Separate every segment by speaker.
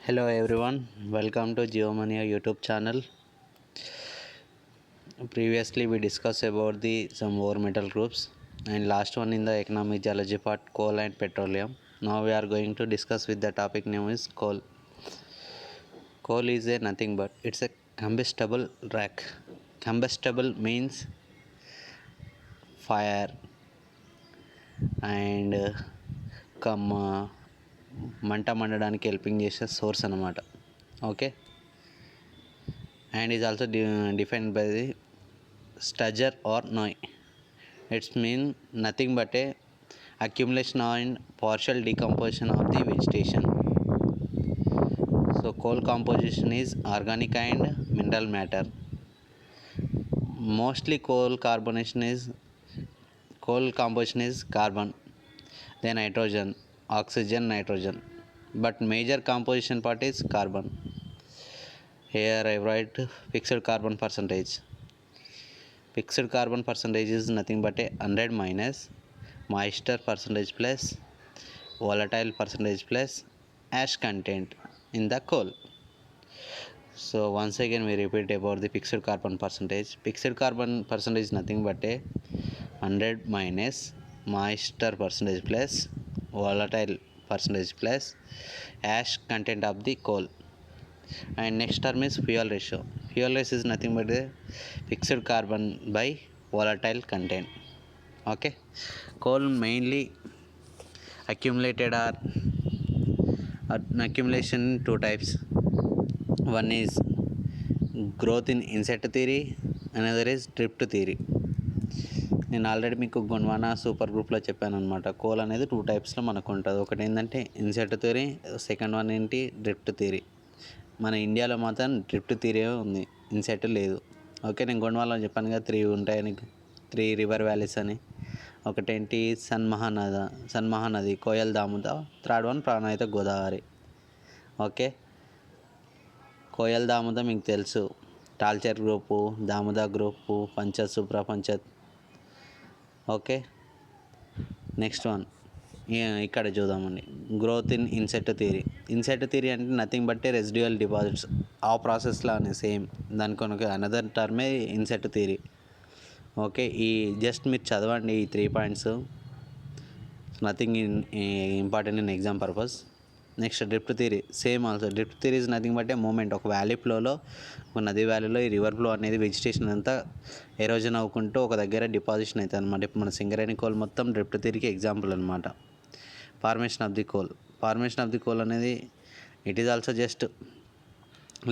Speaker 1: Hello everyone, welcome to Geomania YouTube channel. Previously we discussed about the some more metal groups and last one in the economic geology part coal and petroleum. Now we are going to discuss with the topic name is coal. Coal is a nothing but it's a combustible rack. Combustible means fire and మంట మండడానికి helping చేసే source అనమాట. Okay, and is also defined by the Stagger or Noi. It's mean nothing but a accumulation and partial decomposition of the vegetation. So coal composition is organic and mineral matter. Mostly coal composition is carbon, then nitrogen, oxygen, nitrogen. But major composition part is carbon. Here I write fixed carbon percentage. Fixed carbon percentage is nothing but a 100 minus moisture percentage plus volatile percentage plus ash content in the coal. So once again we repeat about the fixed carbon percentage. Fixed carbon percentage is nothing but a 100 minus moisture percentage plus volatile percentage plus ash content of the coal. And next term is fuel ratio. Fuel ratio is nothing but a fixed carbon by volatile content. Okay, coal mainly accumulated are accumulation two types. One is growth in insect theory, another is drift theory. నేను already మీకు గొన్వానా super గ్రూప్లో చెప్పాను అనమాట. Coal అనేది two టైప్స్లో మనకు ఉంటుంది. ఒకటి ఏంటంటే ఇన్సెట్ థియరీ, సెకండ్ వన్ ఏంటి డ్రిఫ్ట్ థియరీ. మన ఇండియాలో మాత్రం డ్రిఫ్ట్ థియరీ ఉంది, ఇన్సెట్ లేదు. ఓకే, నేను గొన్వానాలో చెప్పాను కదా 3 ఉంటాయని, 3 రివర్ వ్యాలీస్ అని. ఒకటేంటి సన్మహానది, Koel Damuda, third one Pranhita Godavari. Okay, Koel Damuda మీకు తెలుసు, టాల్చర్ గ్రూపు, దాముద గ్రూపు, పంచత్, సుప్రపంచత్. ఓకే, నెక్స్ట్ వన్ ఇక్కడ చూద్దామండి, growth in in situ theory. In situ theory అంటే నథింగ్ బట్ రెసిడ్యువల్ డిపాజిట్స్. ఆ ప్రాసెస్లానే సేమ్ దానికి అనదర్ టర్మే ఇన్సెట్ థియరీ. ఓకే, ఈ జస్ట్ మీరు చదవండి ఈ 3 points, nothing important in exam purpose. Next drift theory, same also. Drift theory is nothing but A moment. ఒక వ్యాలీ ఫ్లోలో, ఒక నది వ్యాలీలో ఈ రివర్ ఫ్లో అనేది వెజిటేషన్ అంతా ఎరోజన్ అవ్వుకుంటూ ఒక దగ్గర డిపాజిషన్ అవుతుంది అనమాట. ఇప్పుడు మన సింగరేణి కోల్ మొత్తం డ్రిఫ్ట్ థియరీకి ఎగ్జాంపుల్ అనమాట. ఫార్మేషన్ ఆఫ్ ది కోల్ అనేది it is also just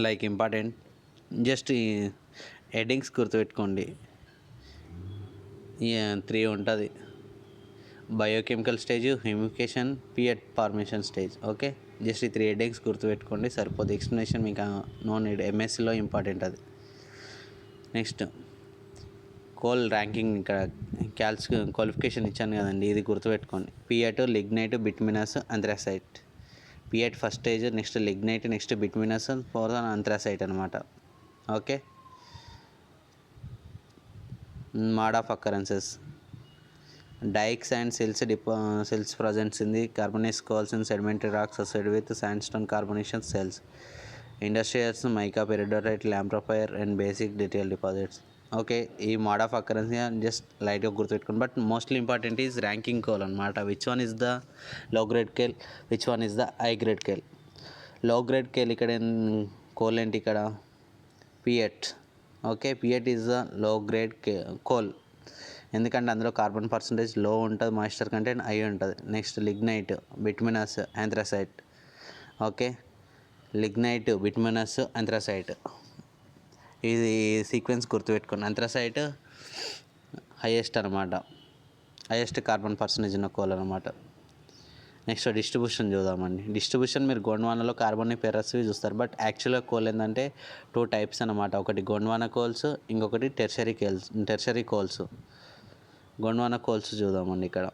Speaker 1: like important. Just headings గుర్తుపెట్టుకోండి, 3 ఉంటుంది. Biochemical stage, humification, peat formation stage. Okay, just ఈ 3 హెడ్డింగ్స్ గుర్తుపెట్టుకోండి సరిపోదు. ఎక్స్ప్లెనేషన్ మీకు నో నీడ్, ఎంఎస్సిలో ఇంపార్టెంట్ అది. నెక్స్ట్ కోల్ ర్యాంకింగ్, ఇక్కడ క్వాలిఫికేషన్ ఇచ్చాను కదండి, ఇది గుర్తుపెట్టుకోండి. Peat, lignite, bituminous, anthracite. Peat first stage, next lignite, next bituminous, fourth anthracite అనమాట. Okay, mode of occurrences, dikes and sills present in the carbonate coals and sedimentary rocks associated with sandstone carbonation cells. Industrials, mica, peridotite, lamprofire and basic detail deposits. Okay, ఈ mode of occurrence just లైట్గా గుర్తుపెట్టుకోండి. But mostly important is ranking coal అనమాట. Which one is the low grade coal, which one is the high grade coal. Low grade coal ఇక్కడ coal ఏంటి, ఇక్కడ peat. Okay, peat is the low grade coal, ఎందుకంటే అందులో carbon percentage low ఉంటుంది, moisture content high ఉంటుంది. Next lignite, bituminous, anthracite. Okay, lignite, bituminous, anthracite, ఇది sequence గుర్తుపెట్టుకోండి. ఆంథ్రాసైట్ highest అనమాట, హైయెస్ట్ కార్బన్ పర్సంటేజ్ ఉన్న కోల్ అనమాట. నెక్స్ట్ డిస్ట్రిబ్యూషన్ చూద్దామండి. డిస్ట్రిబ్యూషన్ మీరు గోండ్వానాలో కార్బన్ ఫెర్రస్వి చూస్తారు, బట్ యాక్చువల్గా కోల్ ఏంటంటే 2 టైప్స్ అనమాట. ఒకటి గోండ్వానా కోల్స్, ఇంకొకటి టెర్షరీ కోల్స్. గోండ్వానా కోల్స్ చూద్దామండి. ఇక్కడ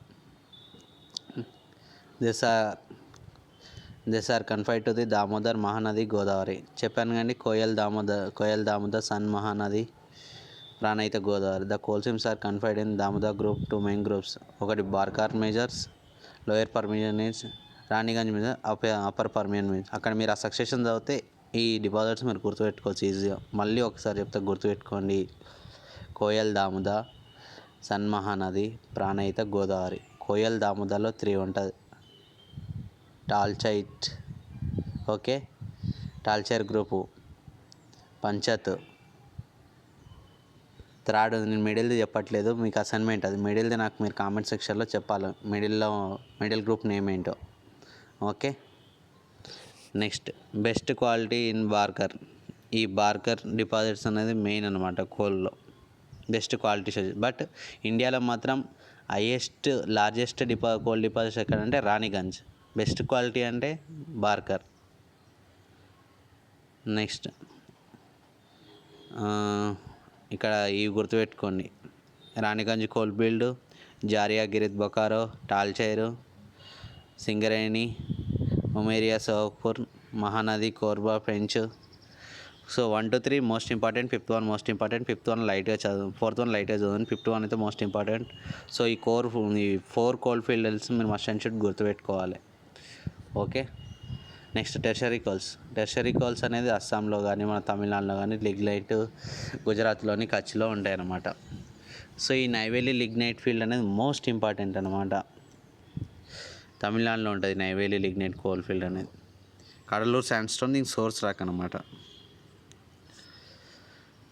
Speaker 1: this are confined to the Damodar, Mahanadi, Godavari. చెప్పాను కానీ Koel Damodar, Son Mahanadi, Pranahita Godavari. The coal seams are confined in Damodar group 2 main groups. ఒకటి Barakar measures, lower permission is Raniganj మీద అప్పర్ పర్మియన్ మీద. అక్కడ మీరు ఆ సక్సెషన్ చదివితే ఈ డిపాజిట్స్ మీరు గుర్తుపెట్టుకోవచ్చు ఈజీగా. మళ్ళీ ఒకసారి చెప్తే గుర్తుపెట్టుకోండి. కోయల్ దాముదా, సన్మహానది, ప్రాణహిత, గోదావరి. కోయల్ దాముదాలో 3 ఉంటుంది. టాల్చైట్, ఓకే, టాల్చైర్ గ్రూపు, పంచత్, థర్డ్ నేను మిడిల్ది చెప్పట్లేదు, మీకు అసైన్మెంట్ అది. మిడిల్ది నాకు మీరు కామెంట్ సెక్షన్లో చెప్పాలి, మిడిల్ గ్రూప్ నేమ్ ఏంటో. Okay, next best quality in Barker. ఈ బార్కర్ డిపాజిట్స్ అనేది మెయిన్ అనమాట కోల్లో, బెస్ట్ క్వాలిటీ. బట్ ఇండియాలో మాత్రం లార్జెస్ట్ కోల్ డిపాజిట్స్ ఎక్కడంటే రాణిగంజ్. బెస్ట్ క్వాలిటీ అంటే బార్కర్. నెక్స్ట్ ఇక్కడ ఇవి గుర్తుపెట్టుకోండి. Raniganj coal field, Jharia, Giridih Bokaro, Talcher, Singareni, Umaria, Sohagpur, Mahanadi, Korba, Pench. So 1 to 3 most important, 5th one most important, 5th one లైట్గా చదువు, 4th one లైట్గా చదవండి, 5th one అయితే మోస్ట్ ఇంపార్టెంట్. సో ఈ 4 కోల్ ఫీల్డ్స్ మీరు మస్ట్ అండ్ షుడ్ గుర్తుపెట్టుకోవాలి. ఓకే, నెక్స్ట్ టెర్షరీ కోల్స్ అనేది అస్సాంలో కానీ మన తమిళనాడులో కానీ, లిగ్నైట్ గుజరాత్లోని కచ్లో ఉంటాయన్నమాట. సో ఈ నైవేలి లిగ్నైట్ ఫీల్డ్ అనేది మోస్ట్ ఇంపార్టెంట్ అనమాట. తమిళనాడులో ఉంటుంది నైవేలి లిగ్నైట్ కోల్ ఫీల్డ్ అనేది. కడలూరు శాండ్స్టోన్ దీనికి సోర్స్ రాక్ అనమాట.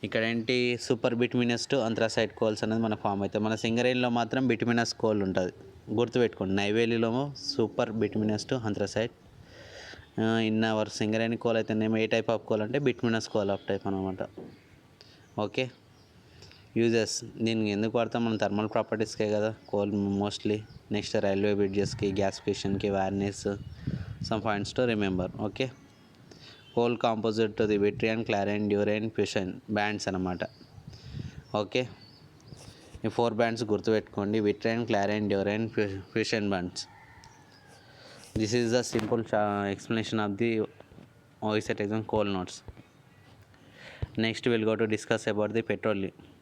Speaker 1: ఇక్కడ ఏంటి సూపర్ బిట్మినస్ టు అంత్రాసైట్ కోల్స్ అనేది మన ఫామ్ అవుతాయి. మన సింగరేణిలో మాత్రం బిట్మినస్ కోల్ ఉంటుంది, గుర్తుపెట్టుకోండి. నైవేలిలో super bituminous to anthracite. In our Singareni coal అయితేనేమో ఏ టైప్ ఆఫ్ కోల్ అంటే బిట్మినస్ కోల్ ఆఫ్ టైప్ అనమాట. ఓకే, యూజెస్ దీనికి ఎందుకు వాడతాం మనం? థర్మల్ ప్రాపర్టీస్కే కదా కోల్ మోస్ట్లీ. నెక్స్ట్ రైల్వే బ్రిడ్జెస్కి, గ్యాసిఫికేషన్కి, వైర్నెస్, some points to remember. Okay, coal composite to the vitrain, clarain, durain, fusain bands అనమాట. ఓకే, ఈ 4 బ్యాండ్స్ గుర్తుపెట్టుకోండి. Vitrain, clarain, durain, fusain bands. This is the simple explanation of the OECET exam coal notes. Next we'll go to discuss about the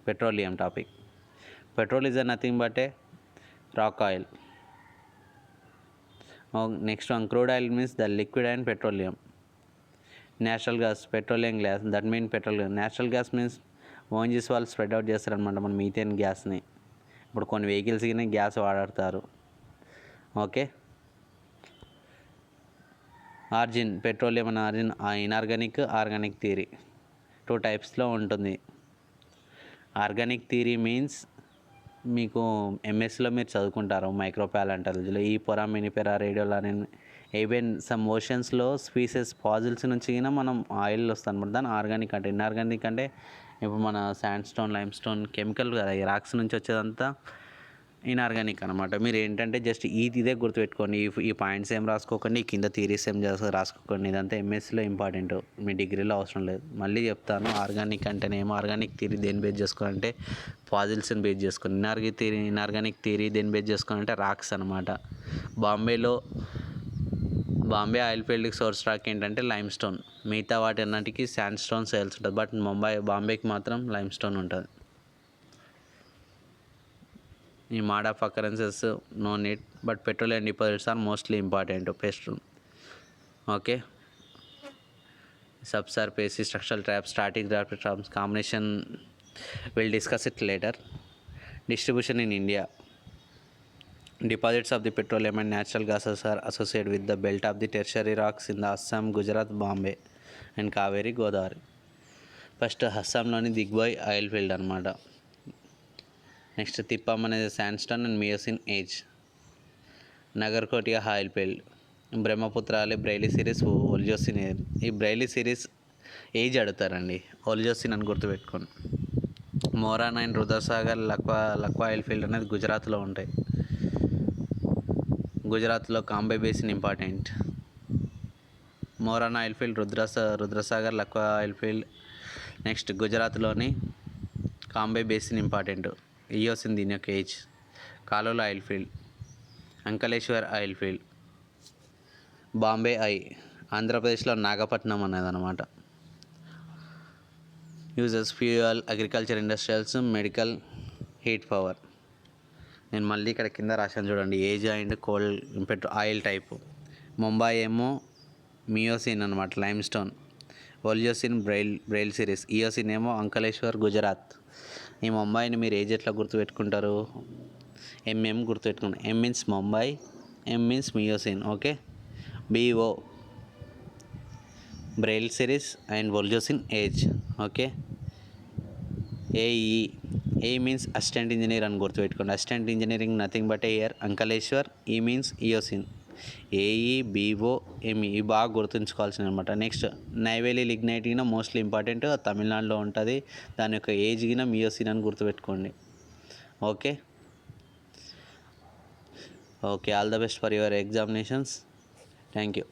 Speaker 1: petroleum topic. Petrol is nothing but a rock oil. Next one, crude oil means the liquid and petroleum. Natural gas, petroleum gas, that means petroleum. Natural gas means ONGC వాళ్ళు spread out చేస్తారనమాట మన methane గ్యాస్ని. ఇప్పుడు కొన్ని వెహికల్స్కి gas వాడతారు. Okay, ఆర్జిన్, petroleum అనే ఆర్జిన్ inorganic, organic theory 2 టైప్స్లో ఉంటుంది. Organic theory means మీకు ఎంఎస్లో మీరు చదువుకుంటారు మైక్రోపాలెంటాలజీలో. ఈ పొర, మినిపెరా, రేడియోలాని, ఈవెన్ సమ్ ఓషన్స్లో స్పీసెస్ పాజిల్స్ నుంచి మనం ఆయిల్ వస్తుంది అనమాట. దాని ఆర్గానిక్ అంటే. ఇన్ఆర్గానిక్ అంటే ఇప్పుడు మన sand stone, lime stone chemical కదా, రాక్స్ నుంచి వచ్చేదంతా ఇన్ఆర్గానిక్ అనమాట. మీరు ఏంటంటే జస్ట్ ఇదే గుర్తుపెట్టుకోండి. ఈ పాయింట్స్ ఏం రాసుకోకండి, ఈ కింద థియరీస్ ఏం రాసుకోకండి. ఇదంతా ఎంఎస్సీలో ఇంపార్టెంట్, మీ డిగ్రీలో అవసరం లేదు. మళ్ళీ చెప్తాను, ఆర్గానిక్ అంటేనేమో ఆర్గానిక్ థియరీ దేని బేస్ చేసుకోవాలంటే పాజిల్స్ని బేస్ చేసుకొని. ఇన్ఆర్గానిక్ థియరీ దేని బేస్ చేసుకోవాలంటే రాక్స్ అనమాట. బాంబే ఆయిల్ ఫీల్డ్కి సోర్స్ రాక్ ఏంటంటే లైమ్ స్టోన్. మిగతా వాటి అన్నిటికీ శాండ్ స్టోన్ సేల్స్ ఉంటుంది, బట్ బాంబేకి మాత్రం లైమ్ స్టోన్ ఉంటుంది. ఈ mode of occurrences no need, but petroleum deposits are mostly important. Okay, subsurface, structural traps, static traps, combination will discuss it later. Distribution in India. Deposits of the petroleum and natural gases are associated with the belt of the tertiary rocks in the Assam, Gujarat, Bombay and Kaveri, Godavari. First అస్సాంలోని Digboi oil field అనమాట. Next Tipam అనేది sandstone and Miocene age. Nahorkatiya oil field. Brahmaputra Barail series, Oligocene. ఈ Barail series age అడుగుతారండి, Oligocene అని గుర్తుపెట్టుకోండి. Morana and Rudrasagar, Lakwa oil field అనేది గుజరాత్లో ఉంటాయి. గుజరాత్లో Cambay basin important. Morana oil field, Rudrasagar, Lakwa oil field. Next గుజరాత్లోని కాంబే బేసిన్ ఇంపార్టెంట్. ఇయోసిన్ దీని యొక్క ఏజ్. Kalol oil field, Ankleshwar oil field. Bombay ఆంధ్రప్రదేశ్లో నాగపట్నం అనేది అనమాట. Uses fuel, agriculture, industrials, medical, heat power. నేను మళ్ళీ ఇక్కడ కింద రాశాను చూడండి, age and cold oil type. Mumbai ఏమో మియోసిన్ అనమాట, limestone. Oligocene Barail series. Eocene ఏమో అంకలేశ్వర్, గుజరాత్. ఈ ముంబైని మీరు ఏజ్ ఎట్లా గుర్తుపెట్టుకుంటారు? ఎంఎం గుర్తుపెట్టుకోండి. M means Mumbai, M means Miocene. Okay. BO Barail series and Oligocene age. Okay. AE, A means assistant engineer అని గుర్తుపెట్టుకోండి. Assistant engineering nothing but ear Ankleshwar. E means Eocene. AE, BO, ME ఇవి బాగా గుర్తుంచుకోవాల్సింది అనమాట. నెక్స్ట్ నైవేలి లిగ్నైట్ గిన mostly important, తమిళనాడులో ఉంటుంది. దాని యొక్క ఏజ్ గిన మియోసిన్ అని గుర్తుపెట్టుకోండి. Okay. Okay, all the best for your examinations. Thank you.